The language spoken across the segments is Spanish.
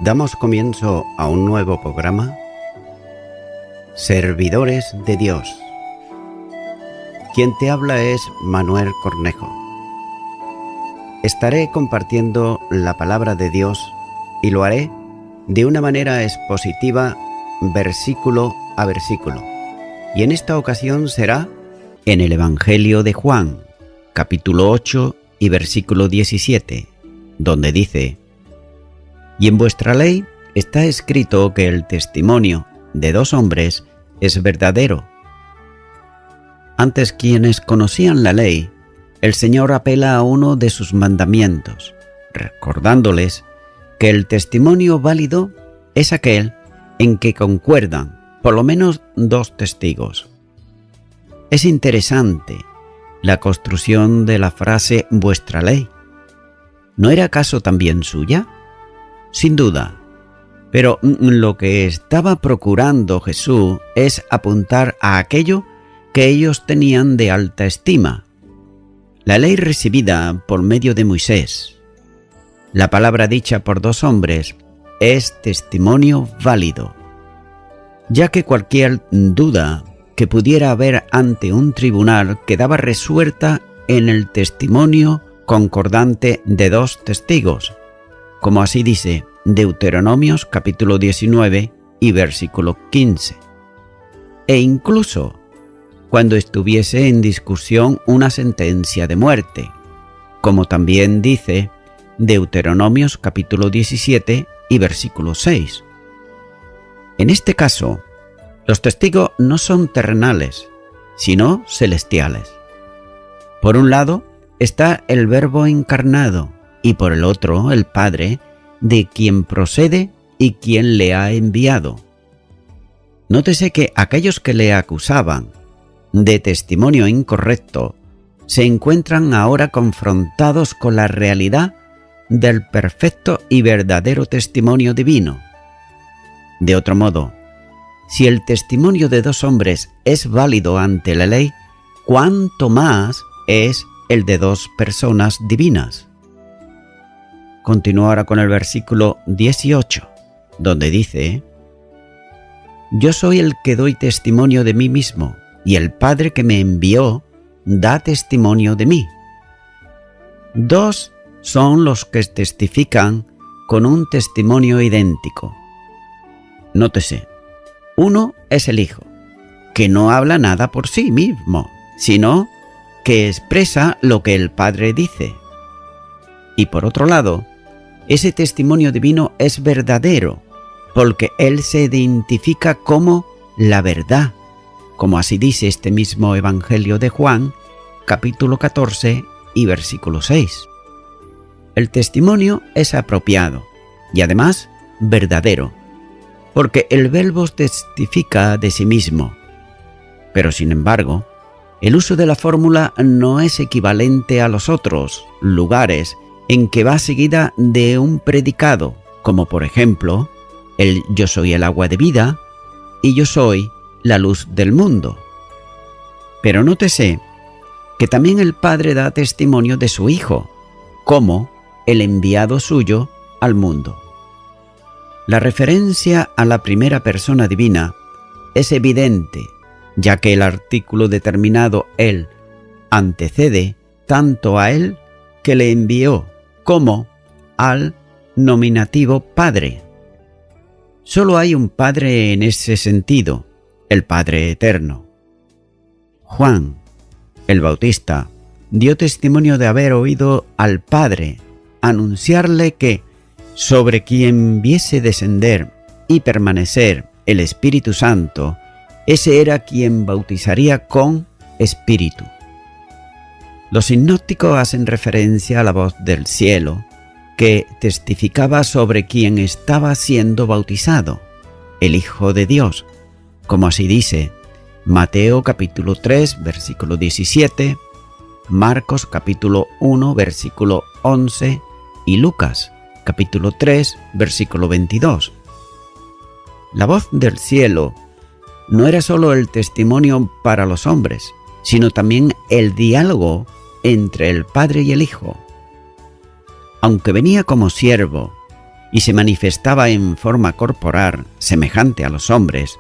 Damos comienzo a un nuevo programa, Servidores de Dios. Quien te habla es Manuel Cornejo. Estaré compartiendo la palabra de Dios y lo haré de una manera expositiva, versículo a versículo. Y en esta ocasión será en el Evangelio de Juan, capítulo 8 y versículo 17, donde dice: Y en vuestra ley está escrito que el testimonio de dos hombres es verdadero. Antes, quienes conocían la ley, el Señor apela a uno de sus mandamientos, recordándoles que el testimonio válido es aquel en que concuerdan por lo menos dos testigos. Es interesante la construcción de la frase vuestra ley. ¿No era acaso también suya? Sin duda, pero lo que estaba procurando Jesús es apuntar a aquello que ellos tenían de alta estima, la ley recibida por medio de Moisés. La palabra dicha por dos hombres es testimonio válido, ya que cualquier duda que pudiera haber ante un tribunal quedaba resuelta en el testimonio concordante de dos testigos, como así dice Deuteronomios capítulo 19 y versículo 15. E incluso cuando estuviese en discusión una sentencia de muerte, como también dice Deuteronomios capítulo 17 y versículo 6. En este caso, los testigos no son terrenales, sino celestiales. Por un lado está el Verbo encarnado, y por el otro el Padre, de quien procede y quien le ha enviado. Nótese que aquellos que le acusaban de testimonio incorrecto se encuentran ahora confrontados con la realidad del perfecto y verdadero testimonio divino. De otro modo, si el testimonio de dos hombres es válido ante la ley, ¿cuánto más es el de dos personas divinas? Continúo ahora con el versículo 18, donde dice: Yo soy el que doy testimonio de mí mismo, y el Padre que me envió da testimonio de mí. Dos son los que testifican con un testimonio idéntico. Nótese, uno es el Hijo, que no habla nada por sí mismo, sino que expresa lo que el Padre dice. Y por otro lado, ese testimonio divino es verdadero, porque Él se identifica como la verdad, como así dice este mismo Evangelio de Juan, capítulo 14 y versículo 6. El testimonio es apropiado y además verdadero, porque el Verbo testifica de sí mismo. Pero sin embargo, el uso de la fórmula no es equivalente a los otros lugares en que va seguida de un predicado, como por ejemplo, el yo soy el agua de vida y yo soy la luz del mundo. Pero nótese que también el Padre da testimonio de su Hijo, como el enviado suyo al mundo. La referencia a la primera persona divina es evidente, ya que el artículo determinado Él antecede tanto a Él que le envió como al nominativo Padre. Solo hay un Padre en ese sentido, el Padre eterno. Juan, el Bautista, dio testimonio de haber oído al Padre anunciarle que sobre quien viese descender y permanecer el Espíritu Santo, ese era quien bautizaría con Espíritu. Los sinópticos hacen referencia a la voz del cielo, que testificaba sobre quien estaba siendo bautizado, el Hijo de Dios, como así dice Mateo capítulo 3, versículo 17, Marcos capítulo 1 versículo 11 y Lucas capítulo 3 versículo 22. La voz del cielo no era solo el testimonio para los hombres, sino también el diálogo entre el Padre y el Hijo. Aunque venía como siervo y se manifestaba en forma corporal semejante a los hombres,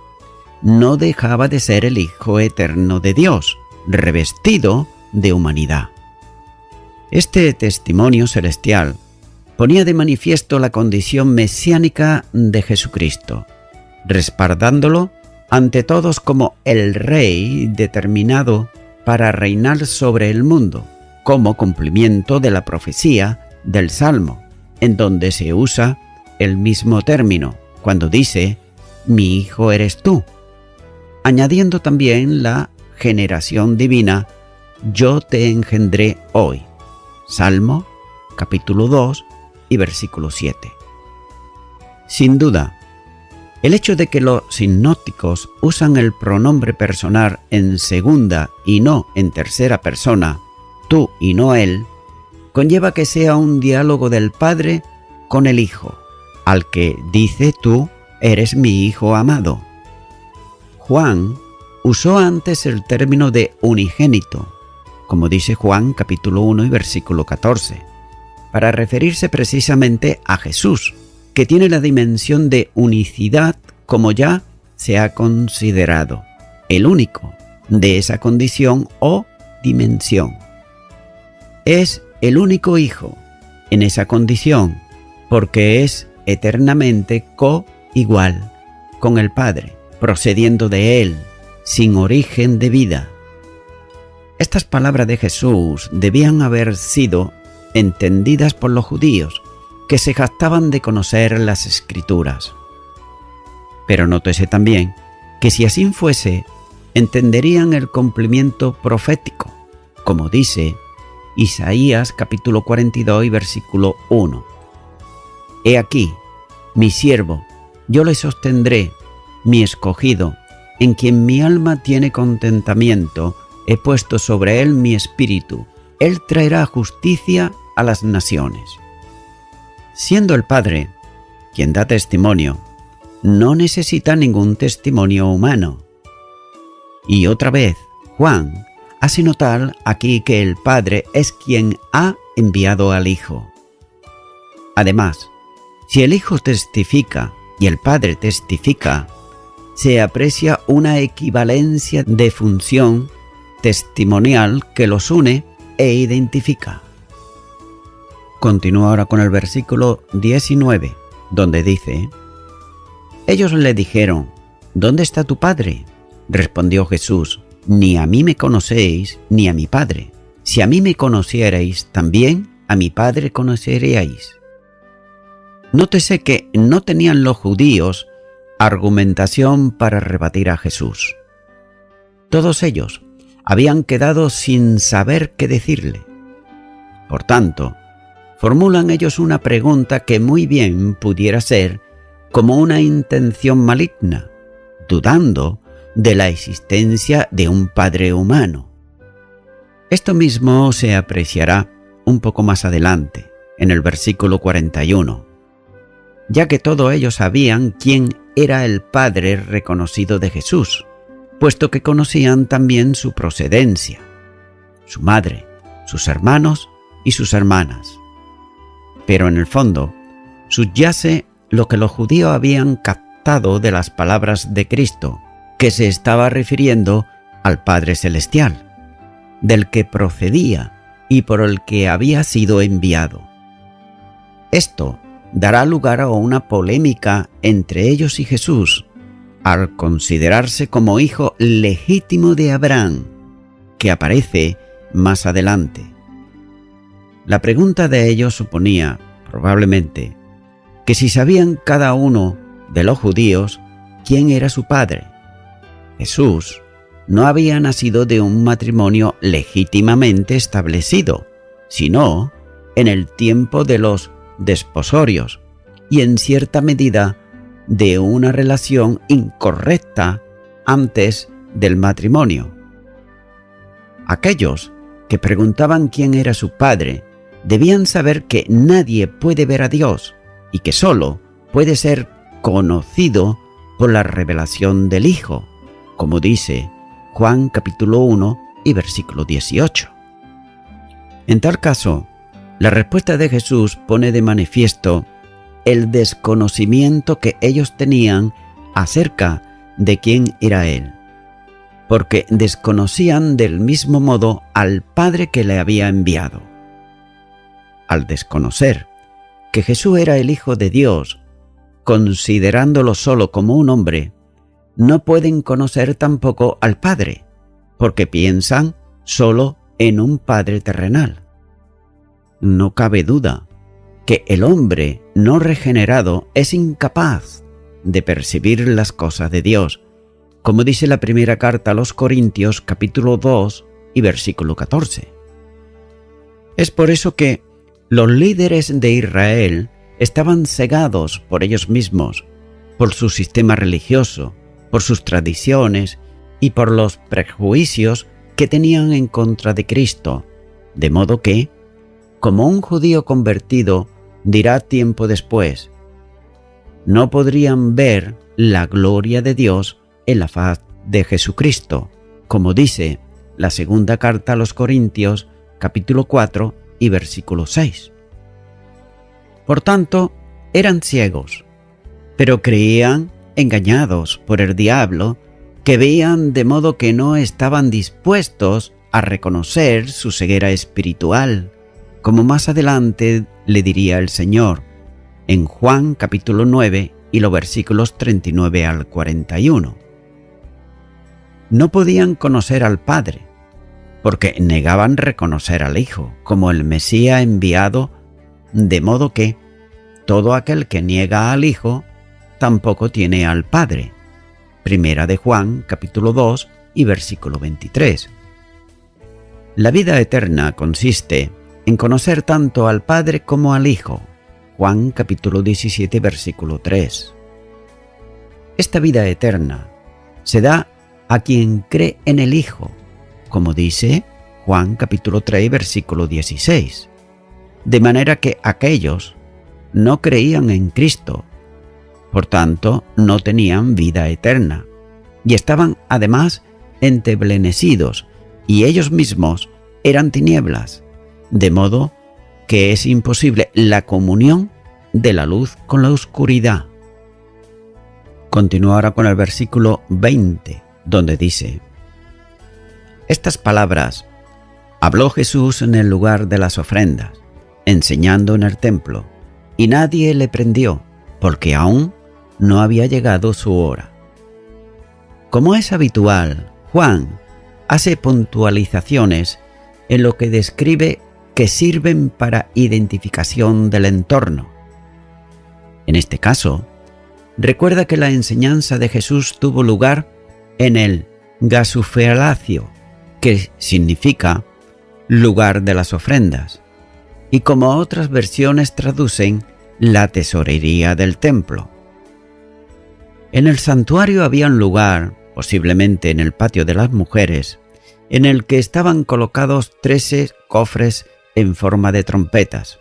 no dejaba de ser el Hijo eterno de Dios, revestido de humanidad. Este testimonio celestial ponía de manifiesto la condición mesiánica de Jesucristo, respaldándolo ante todos como el Rey determinado para reinar sobre el mundo, como cumplimiento de la profecía del Salmo, en donde se usa el mismo término cuando dice: «Mi hijo eres tú», añadiendo también la generación divina: «Yo te engendré hoy». Salmo capítulo 2 y versículo 7. Sin duda, el hecho de que los sinópticos usan el pronombre personal en segunda y no en tercera persona, tú y no él, conlleva que sea un diálogo del Padre con el Hijo, al que dice: «Tú eres mi Hijo amado». Juan usó antes el término de unigénito, como dice Juan capítulo 1 y versículo 14, para referirse precisamente a Jesús, que tiene la dimensión de unicidad, como ya se ha considerado, el único de esa condición o dimensión. Es el único Hijo en esa condición, porque es eternamente coigual con el Padre, procediendo de Él, sin origen de vida. Estas palabras de Jesús debían haber sido entendidas por los judíos, que se jactaban de conocer las Escrituras. Pero nótese también que si así fuese, entenderían el cumplimiento profético, como dice Isaías capítulo 42 y versículo 1. «He aquí, mi siervo, yo le sostendré, mi escogido, en quien mi alma tiene contentamiento, he puesto sobre él mi espíritu, él traerá justicia a las naciones». Siendo el Padre quien da testimonio, no necesita ningún testimonio humano. Y otra vez, Juan hace notar aquí que el Padre es quien ha enviado al Hijo. Además, si el Hijo testifica y el Padre testifica, se aprecia una equivalencia de función testimonial que los une e identifica. Continúa ahora con el versículo 19, donde dice: «Ellos le dijeron: ¿Dónde está tu Padre?». Respondió Jesús: «Ni a mí me conocéis, ni a mi Padre. Si a mí me conocierais, también a mi Padre conoceríais». Nótese que no tenían los judíos argumentación para rebatir a Jesús. Todos ellos habían quedado sin saber qué decirle. Por tanto, formulan ellos una pregunta que muy bien pudiera ser como una intención maligna, dudando de la existencia de un Padre humano. Esto mismo se apreciará un poco más adelante, en el versículo 41, ya que todos ellos sabían quién era el Padre reconocido de Jesús, puesto que conocían también su procedencia, su madre, sus hermanos y sus hermanas. Pero en el fondo subyace lo que los judíos habían captado de las palabras de Cristo, que se estaba refiriendo al Padre Celestial, del que procedía y por el que había sido enviado. Esto dará lugar a una polémica entre ellos y Jesús, al considerarse como hijo legítimo de Abraham, que aparece más adelante. La pregunta de ellos suponía, probablemente, que si sabían cada uno de los judíos quién era su padre. Jesús no había nacido de un matrimonio legítimamente establecido, sino en el tiempo de los desposorios y en cierta medida de una relación incorrecta antes del matrimonio. Aquellos que preguntaban quién era su Padre, debían saber que nadie puede ver a Dios y que solo puede ser conocido por la revelación del Hijo, como dice Juan capítulo 1 y versículo 18. En tal caso, la respuesta de Jesús pone de manifiesto el desconocimiento que ellos tenían acerca de quién era Él, porque desconocían del mismo modo al Padre que le había enviado. Al desconocer que Jesús era el Hijo de Dios, considerándolo solo como un hombre, no pueden conocer tampoco al Padre, porque piensan solo en un Padre terrenal. No cabe duda que el hombre no regenerado es incapaz de percibir las cosas de Dios, como dice la primera carta a los Corintios capítulo 2 y versículo 14. Es por eso que los líderes de Israel estaban cegados por ellos mismos, por su sistema religioso, por sus tradiciones y por los prejuicios que tenían en contra de Cristo, de modo que, como un judío convertido dirá tiempo después, no podrían ver la gloria de Dios en la faz de Jesucristo, como dice la segunda carta a los Corintios, capítulo 4 y versículo 6. Por tanto, eran ciegos, pero creían, engañados por el diablo, que veían de modo que no estaban dispuestos a reconocer su ceguera espiritual, como más adelante le diría el Señor, en Juan capítulo 9 y los versículos 39 al 41. No podían conocer al Padre, porque negaban reconocer al Hijo como el Mesías enviado, de modo que todo aquel que niega al Hijo tampoco tiene al Padre. Primera de Juan capítulo 2 y versículo 23. La vida eterna consiste en conocer tanto al Padre como al Hijo. Juan capítulo 17 versículo 3. Esta vida eterna se da a quien cree en el Hijo, como dice Juan capítulo 3 versículo 16. De manera que aquellos no creían en Cristo, por tanto no tenían vida eterna, y estaban además enteblenecidos, y ellos mismos eran tinieblas, de modo que es imposible la comunión de la luz con la oscuridad. Continúo ahora con el versículo 20, donde dice: estas palabras habló Jesús en el lugar de las ofrendas, enseñando en el templo, y nadie le prendió, porque aún no había llegado su hora. Como es habitual, Juan hace puntualizaciones en lo que describe que sirven para identificación del entorno. En este caso, recuerda que la enseñanza de Jesús tuvo lugar en el gasufalacio, que significa lugar de las ofrendas, y como otras versiones traducen, la tesorería del templo. En el santuario había un lugar, posiblemente en el patio de las mujeres, en el que estaban colocados 13 cofres en forma de trompetas,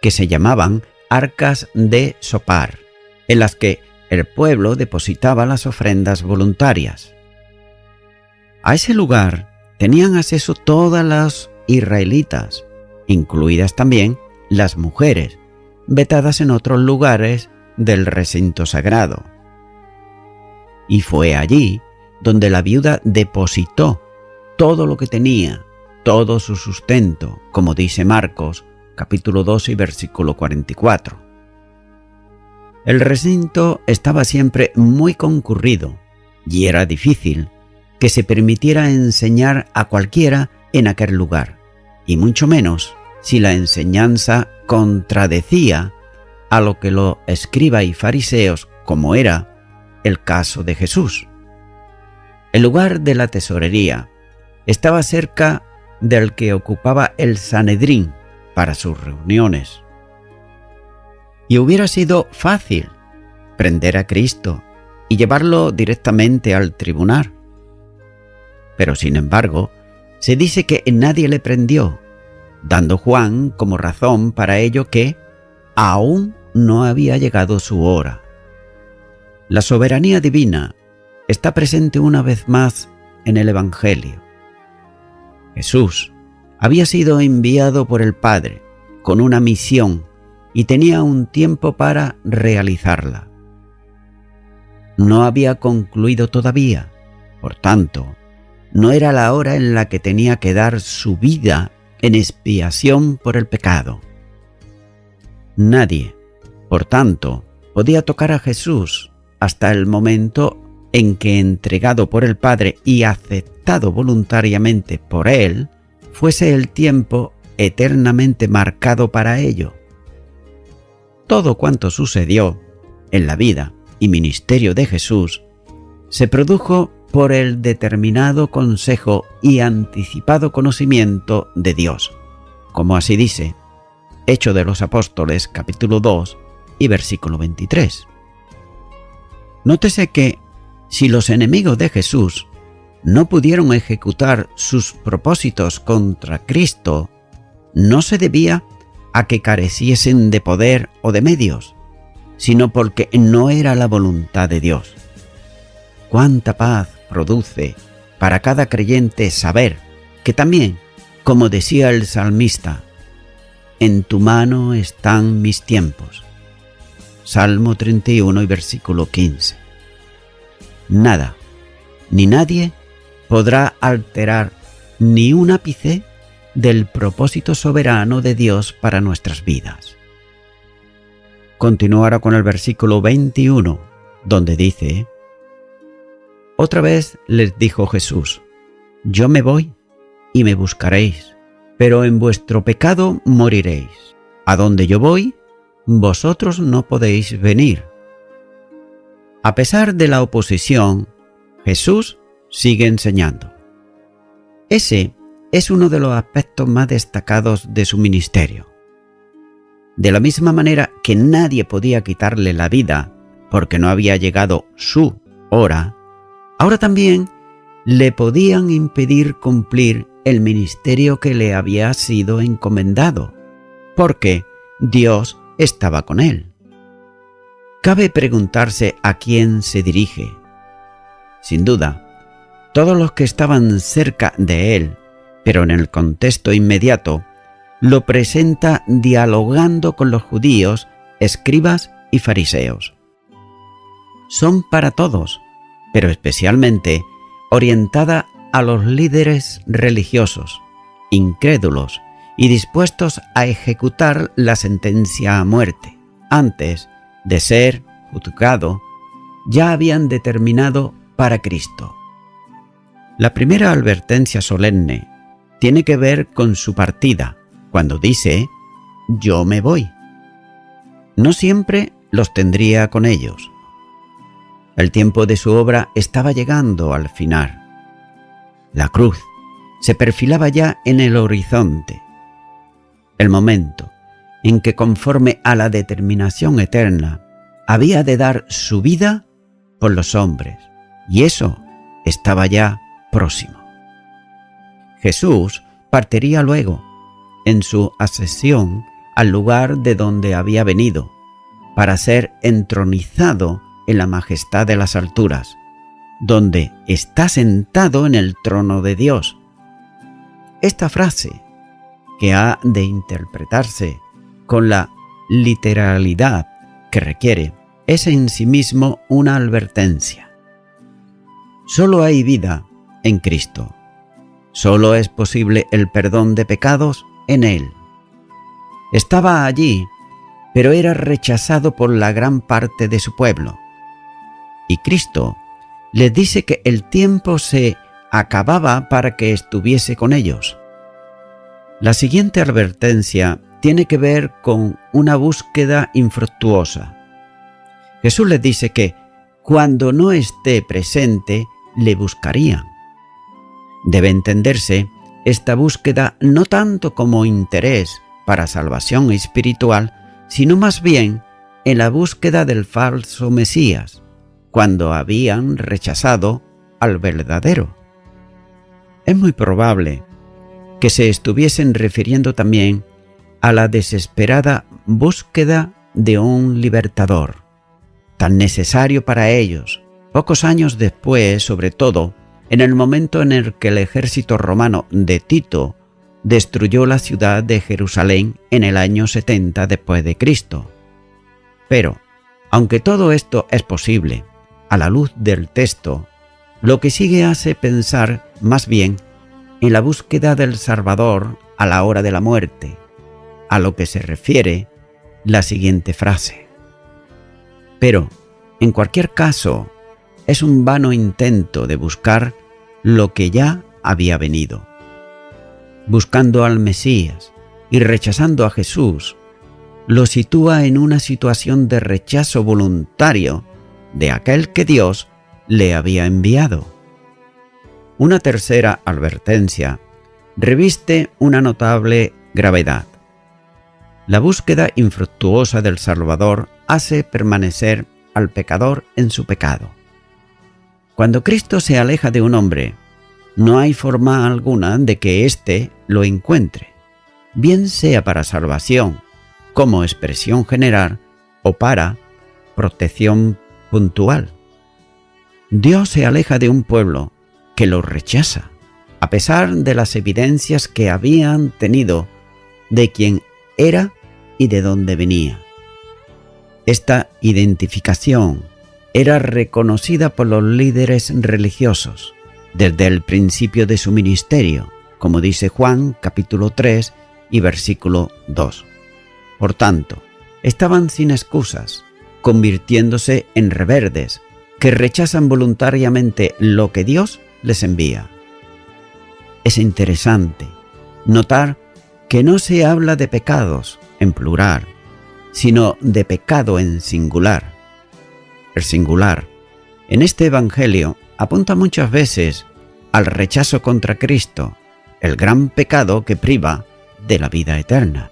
que se llamaban arcas de sopar, en las que el pueblo depositaba las ofrendas voluntarias. A ese lugar tenían acceso todas las israelitas, incluidas también las mujeres, vetadas en otros lugares del recinto sagrado. Y fue allí donde la viuda depositó todo lo que tenía, todo su sustento, como dice Marcos, capítulo 2 y versículo 44. El recinto estaba siempre muy concurrido y era difícil que se permitiera enseñar a cualquiera en aquel lugar, y mucho menos si la enseñanza contradecía a lo que los escribas y fariseos, como era el caso de Jesús. El lugar de la tesorería estaba cerca del que ocupaba el Sanedrín para sus reuniones. Y hubiera sido fácil prender a Cristo y llevarlo directamente al tribunal. Pero sin embargo, se dice que nadie le prendió, dando Juan como razón para ello que aún no había llegado su hora. La soberanía divina está presente una vez más en el Evangelio. Jesús había sido enviado por el Padre con una misión y tenía un tiempo para realizarla. No había concluido todavía, por tanto, no era la hora en la que tenía que dar su vida en expiación por el pecado. Nadie, por tanto, podía tocar a Jesús hasta el momento en que, entregado por el Padre y aceptado voluntariamente por Él, fuese el tiempo eternamente marcado para ello. Todo cuanto sucedió en la vida y ministerio de Jesús se produjo por el determinado consejo y anticipado conocimiento de Dios, como así dice Hechos de los Apóstoles capítulo 2 y versículo 23. Nótese que si los enemigos de Jesús no pudieron ejecutar sus propósitos contra Cristo, no se debía a que careciesen de poder o de medios, sino porque no era la voluntad de Dios. Cuánta paz produce para cada creyente saber que también, como decía el salmista, en tu mano están mis tiempos. Salmo 31 y versículo 15. Nada, ni nadie podrá alterar ni un ápice del propósito soberano de Dios para nuestras vidas. Continúa ahora con el versículo 21, donde dice: Otra vez les dijo Jesús: Yo me voy y me buscaréis, pero en vuestro pecado moriréis. A donde yo voy, vosotros no podéis venir. A pesar de la oposición, Jesús sigue enseñando. Ese es uno de los aspectos más destacados de su ministerio. De la misma manera que nadie podía quitarle la vida porque no había llegado su hora, ahora también le podían impedir cumplir el ministerio que le había sido encomendado, porque Dios estaba con él. Cabe preguntarse a quién se dirige. Sin duda, todos los que estaban cerca de él, pero en el contexto inmediato, lo presenta dialogando con los judíos, escribas y fariseos. Son para todos, pero especialmente orientada a los líderes religiosos, incrédulos y dispuestos a ejecutar la sentencia a muerte. Antes de ser juzgado, ya habían determinado para Cristo. La primera advertencia solemne tiene que ver con su partida, cuando dice: yo me voy. No siempre los tendría con ellos. El tiempo de su obra estaba llegando al final. La cruz se perfilaba ya en el horizonte. El momento en que, conforme a la determinación eterna, había de dar su vida por los hombres, y eso estaba ya próximo. Jesús partiría luego, en su ascensión al lugar de donde había venido, para ser entronizado en la majestad de las alturas, donde está sentado en el trono de Dios. Esta frase, que ha de interpretarse con la literalidad que requiere, es en sí mismo una advertencia. Solo hay vida en Cristo. Solo es posible el perdón de pecados en Él. Estaba allí, pero era rechazado por la gran parte de su pueblo. Y Cristo les dice que el tiempo se acababa para que estuviese con ellos. La siguiente advertencia tiene que ver con una búsqueda infructuosa. Jesús les dice que cuando no esté presente, le buscarían. Debe entenderse esta búsqueda no tanto como interés para salvación espiritual, sino más bien en la búsqueda del falso Mesías, cuando habían rechazado al verdadero. Es muy probable que se estuviesen refiriendo también a la desesperada búsqueda de un libertador, tan necesario para ellos, pocos años después, sobre todo, en el momento en el que el ejército romano de Tito destruyó la ciudad de Jerusalén en el año 70 después de Cristo. Pero, aunque todo esto es posible, a la luz del texto, lo que sigue hace pensar más bien en la búsqueda del Salvador a la hora de la muerte, a lo que se refiere la siguiente frase. Pero, en cualquier caso, es un vano intento de buscar lo que ya había venido. Buscando al Mesías y rechazando a Jesús, lo sitúa en una situación de rechazo voluntario de aquel que Dios le había enviado. Una tercera advertencia reviste una notable gravedad. La búsqueda infructuosa del Salvador hace permanecer al pecador en su pecado. Cuando Cristo se aleja de un hombre, no hay forma alguna de que éste lo encuentre, bien sea para salvación, como expresión general, o para protección puntual. Dios se aleja de un pueblo que lo rechaza, a pesar de las evidencias que habían tenido de quién era y de dónde venía. Esta identificación era reconocida por los líderes religiosos desde el principio de su ministerio, como dice Juan capítulo 3 y versículo 2. Por tanto, estaban sin excusas, convirtiéndose en rebeldes que rechazan voluntariamente lo que Dios les envía. Es interesante notar que no se habla de pecados en plural, sino de pecado en singular. El singular, en este Evangelio, apunta muchas veces al rechazo contra Cristo, el gran pecado que priva de la vida eterna.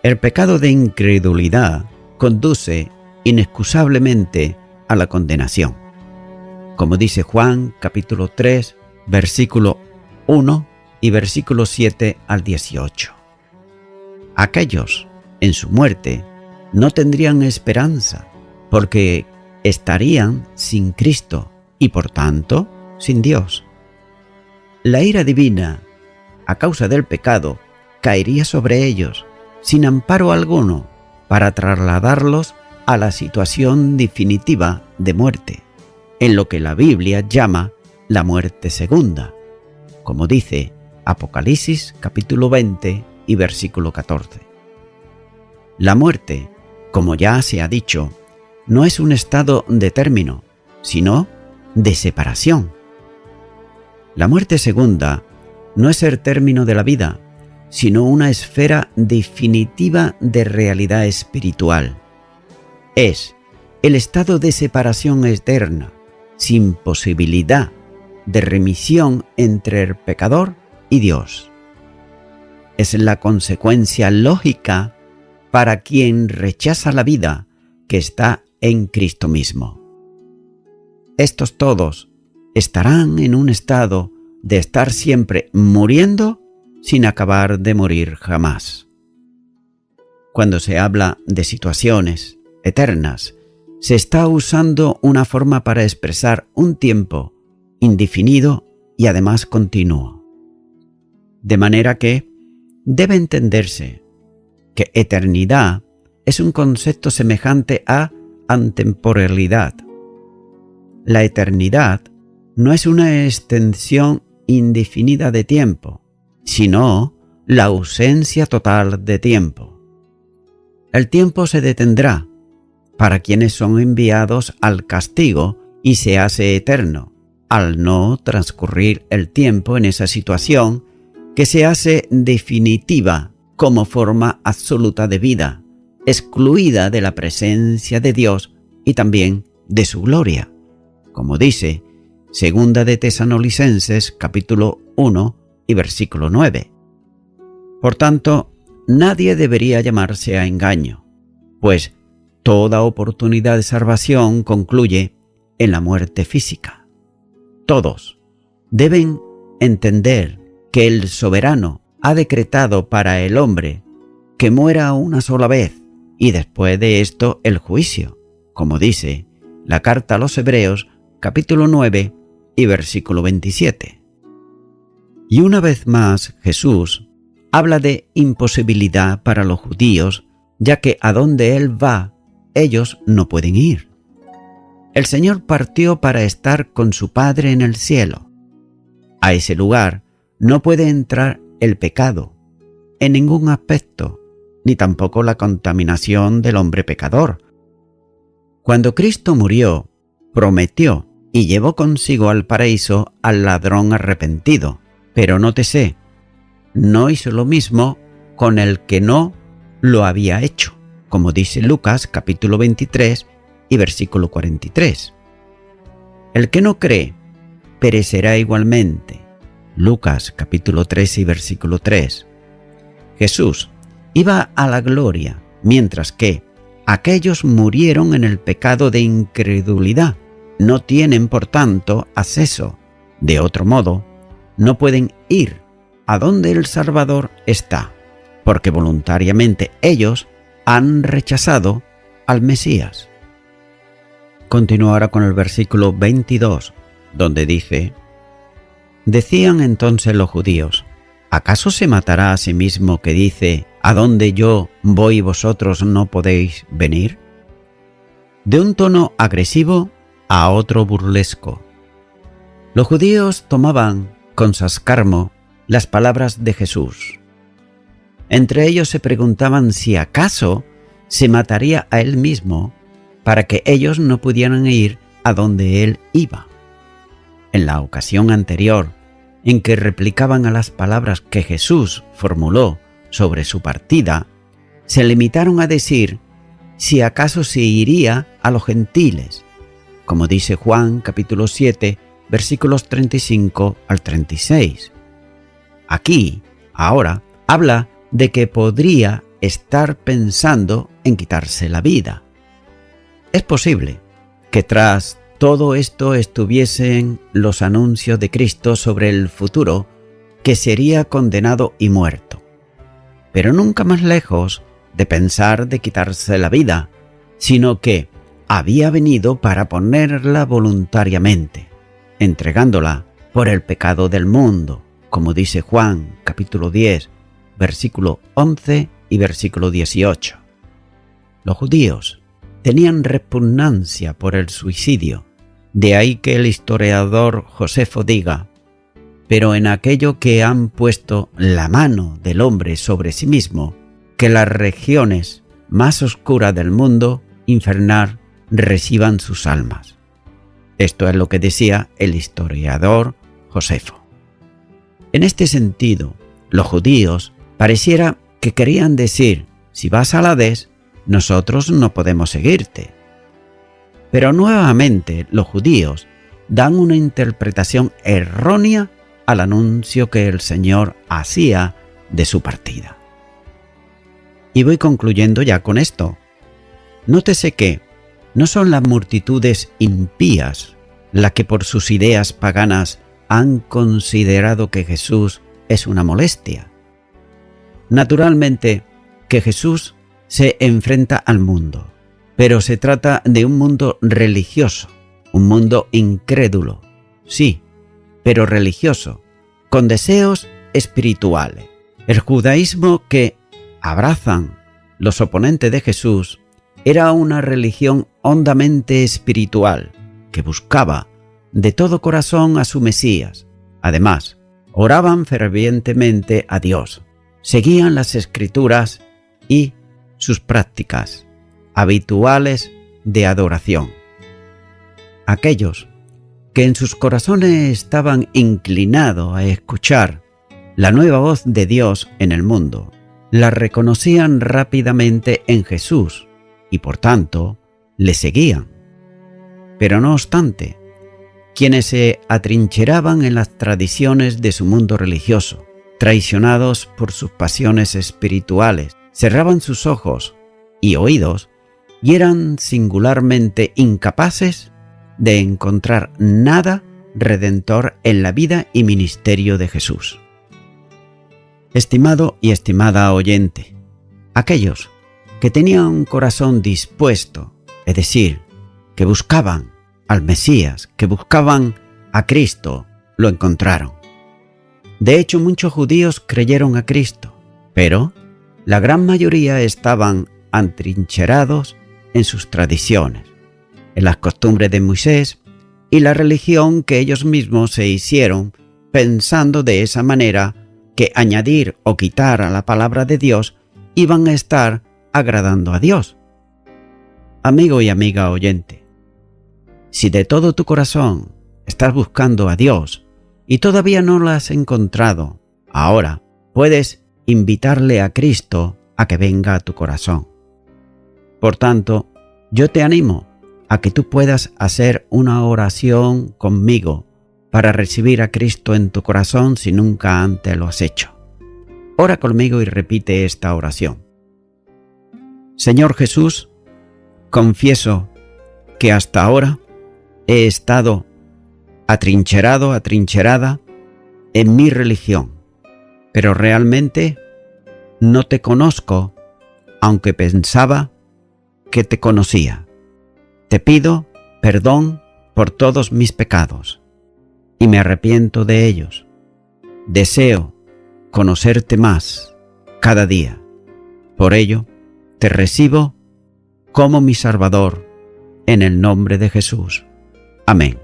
El pecado de incredulidad conduce inexcusablemente a la condenación, como dice Juan capítulo 3, versículo 1 y versículo 7 al 18. Aquellos, en su muerte, no tendrían esperanza, porque estarían sin Cristo y por tanto sin Dios. La ira divina, a causa del pecado, caería sobre ellos sin amparo alguno para trasladarlos a la situación definitiva de muerte, en lo que la Biblia llama la muerte segunda, como dice Apocalipsis capítulo 20 y versículo 14. La muerte, como ya se ha dicho, no es un estado de término, sino de separación. La muerte segunda no es el término de la vida, sino una esfera definitiva de realidad espiritual. Es el estado de separación eterna, sin posibilidad de remisión entre el pecador y Dios. Es la consecuencia lógica para quien rechaza la vida que está en Cristo mismo. Estos todos estarán en un estado de estar siempre muriendo sin acabar de morir jamás. Cuando se habla de situaciones eternas, se está usando una forma para expresar un tiempo indefinido y además continuo. De manera que debe entenderse que eternidad es un concepto semejante a atemporalidad. La eternidad no es una extensión indefinida de tiempo, sino la ausencia total de tiempo. El tiempo se detendrá para quienes son enviados al castigo y se hace eterno, al no transcurrir el tiempo en esa situación que se hace definitiva como forma absoluta de vida, excluida de la presencia de Dios y también de su gloria, como dice Segunda de Tesalonicenses capítulo 1 y versículo 9. Por tanto, nadie debería llamarse a engaño, pues toda oportunidad de salvación concluye en la muerte física. Todos deben entender que el soberano ha decretado para el hombre que muera una sola vez y después de esto el juicio, como dice la carta a los Hebreos, capítulo 9 y versículo 27. Y una vez más Jesús habla de imposibilidad para los judíos, ya que a donde Él va, ellos no pueden ir. El Señor partió para estar con su Padre en el cielo. A ese lugar no puede entrar el pecado, en ningún aspecto, ni tampoco la contaminación del hombre pecador. Cuando Cristo murió, prometió y llevó consigo al paraíso al ladrón arrepentido, pero nótese, no hizo lo mismo con el que no lo había hecho, como dice Lucas capítulo 23 y versículo 43. El que no cree perecerá igualmente. Lucas capítulo 3 y versículo 3. Jesús iba a la gloria, mientras que aquellos murieron en el pecado de incredulidad. No tienen, por tanto, acceso. De otro modo, no pueden ir a donde el Salvador está, porque voluntariamente ellos han rechazado al Mesías. Continúa ahora con el versículo 22, donde dice: Decían entonces los judíos: ¿acaso se matará a sí mismo que dice: ¿a dónde yo voy vosotros no podéis venir? De un tono agresivo a otro burlesco. Los judíos tomaban con sascarmo las palabras de Jesús. Entre ellos se preguntaban si acaso se mataría a él mismo para que ellos no pudieran ir a donde él iba. En la ocasión anterior, en que replicaban a las palabras que Jesús formuló sobre su partida, se limitaron a decir si acaso se iría a los gentiles, como dice Juan capítulo 7, versículos 35 al 36. Aquí, ahora, habla de que podría estar pensando en quitarse la vida. Es posible que tras todo esto estuviesen los anuncios de Cristo sobre el futuro, que sería condenado y muerto. Pero nunca más lejos de pensar de quitarse la vida, sino que había venido para ponerla voluntariamente, entregándola por el pecado del mundo, como dice Juan capítulo 10, versículo 11 y versículo 18. Los judíos tenían repugnancia por el suicidio, de ahí que el historiador Josefo diga: pero en aquello que han puesto la mano del hombre sobre sí mismo, que las regiones más oscuras del mundo infernal reciban sus almas. Esto es lo que decía el historiador Josefo. En este sentido, los judíos pareciera que querían decir: si vas al Hades, nosotros no podemos seguirte. Pero nuevamente los judíos dan una interpretación errónea al anuncio que el Señor hacía de su partida. Y voy concluyendo ya con esto. Nótese que no son las multitudes impías las que por sus ideas paganas han considerado que Jesús es una molestia. Naturalmente que Jesús se enfrenta al mundo, pero se trata de un mundo religioso, un mundo incrédulo, sí, pero religioso, con deseos espirituales. El judaísmo que abrazan los oponentes de Jesús era una religión hondamente espiritual que buscaba de todo corazón a su Mesías. Además, oraban fervientemente a Dios, seguían las Escrituras y sus prácticas habituales de adoración. Aquellos que en sus corazones estaban inclinados a escuchar la nueva voz de Dios en el mundo, la reconocían rápidamente en Jesús y por tanto le seguían. Pero no obstante, quienes se atrincheraban en las tradiciones de su mundo religioso, traicionados por sus pasiones espirituales, cerraban sus ojos y oídos y eran singularmente incapaces de encontrar nada redentor en la vida y ministerio de Jesús. Estimado y estimada oyente, aquellos que tenían un corazón dispuesto, es decir, que buscaban al Mesías, que buscaban a Cristo, lo encontraron. De hecho, muchos judíos creyeron a Cristo, pero la gran mayoría estaban atrincherados en sus tradiciones, en las costumbres de Moisés y la religión que ellos mismos se hicieron, pensando de esa manera que añadir o quitar a la palabra de Dios iban a estar agradando a Dios. Amigo y amiga oyente, si de todo tu corazón estás buscando a Dios y todavía no lo has encontrado, ahora puedes invitarle a Cristo a que venga a tu corazón. Por tanto, yo te animo a que tú puedas hacer una oración conmigo para recibir a Cristo en tu corazón si nunca antes lo has hecho. Ora conmigo y repite esta oración. Señor Jesús, confieso que hasta ahora he estado atrincherada en mi religión, pero realmente no te conozco, aunque pensaba que te conocía. Te pido perdón por todos mis pecados y me arrepiento de ellos. Deseo conocerte más cada día. Por ello, te recibo como mi Salvador, en el nombre de Jesús. Amén.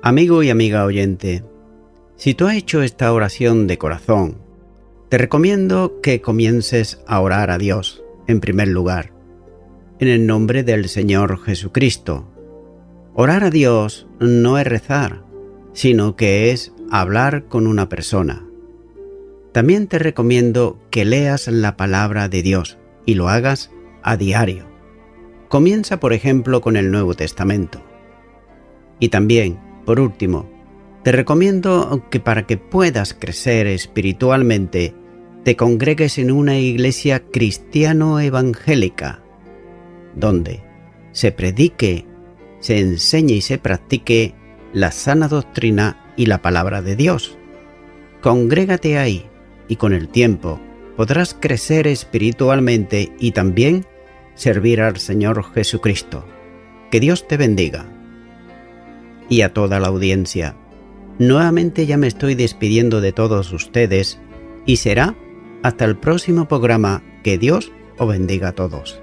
Amigo y amiga oyente, si tú has hecho esta oración de corazón, te recomiendo que comiences a orar a Dios, en primer lugar, en el nombre del Señor Jesucristo. Orar a Dios no es rezar, sino que es hablar con una persona. También te recomiendo que leas la palabra de Dios y lo hagas a diario. Comienza, por ejemplo, con el Nuevo Testamento. Y también, por último, te recomiendo que para que puedas crecer espiritualmente, te congregues en una iglesia cristiano-evangélica, donde se predique, se enseñe y se practique la sana doctrina y la palabra de Dios. Congrégate ahí y con el tiempo podrás crecer espiritualmente y también servir al Señor Jesucristo. Que Dios te bendiga. Y a toda la audiencia, nuevamente ya me estoy despidiendo de todos ustedes y será hasta el próximo programa. Que Dios os bendiga a todos.